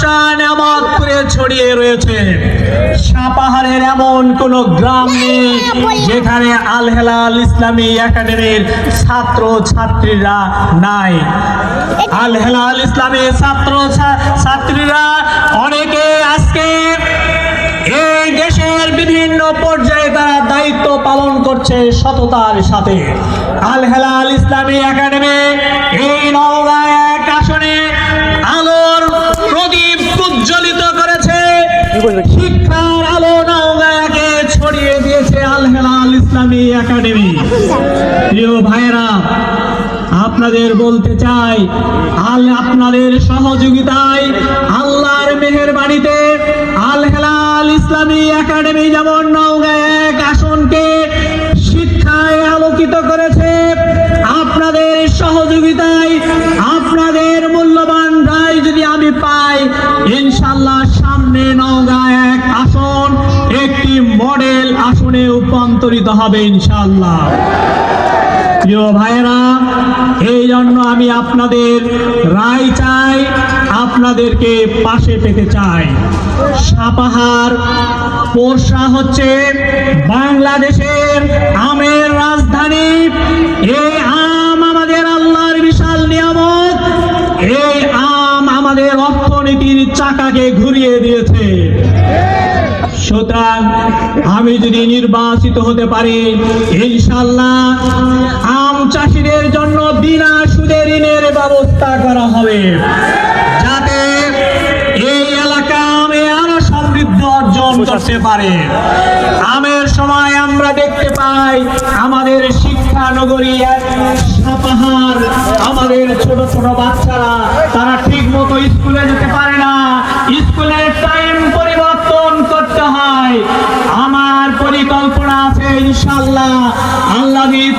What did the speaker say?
ব্যবসা নিয়ামত করে ছড়িয়ে রয়েছে। সাপাহারের এমন কোন গ্রাম নেই যেখানে আল হেলাল ইসলামী একাডেমির ছাত্র ছাত্রীরা নাই। আল হেলাল ইসলামী ছাত্র ছাত্রীরা অনেকে আজকে এই দেশের বিভিন্ন পর্যায়ে তারা দায়িত্ব পালন করছে সততার সাথে। আল হেলাল ইসলামী একাডেমি এই নওগাঁ এক আসনে আলোর প্রদীপ প্রজ্বলিত করেছে। শিক্ষার আলো নওগাঁকে ছড়িয়ে দিয়েছে আল হেলাল ইসলামী একাডেমি। প্রিয় ভাইয়েরা, আপনাদের বলতে চাই, আপনাদের সহযোগিতায় আল্লাহর মেহেরবানিতে আল হেলাল ইসলামী একাডেমি যেমন নওগাঁ এক আসনকে শিক্ষায় আলোকিত করেছে, আপনাদের সহযোগিতায় আপনাদের মূল্যবান রায় যদি আমি পাই, ইনশাআল্লাহ সামনে নওগাঁ এক আসন একটি মডেল আসনে রূপান্তরিত হবে ইনশাআল্লাহ। প্রিয় ভাইয়েরা, এই জন্য আমি আপনাদের রায় চাই, আপনাদেরকে পাশে পেতে চাই। সাপাহার পোরশা হচ্ছে বাংলাদেশের আমের রাজধানী। এই আম আমাদের আল্লাহর বিশাল নিয়ামত। এই আম আমাদের অর্থনীতির চাকাকে ঘুরিয়ে দিয়েছে। সুতরাং আমি যদি নির্বাচিত হতে পারি, ইনশাআল্লাহ আম চাষিদের জন্য বিনা সুদে ঋণের ব্যবস্থা করা হবে, যাতে এই এলাকা আমে আরো সমৃদ্ধ অর্জন করতে পারে। আমের সময় আমরা দেখতে পাই আমাদের শিক্ষা নগরী সাপাহার, আমাদের ছোট ছোট বাচ্চারা তারা ঠিক মতো স্কুলে যেতে পারে না, স্কুলের টাইম পরিবর্তন করতে হয়। আমার পরিকল্পনা আছে ইনশাআল্লাহ, আল্লাহ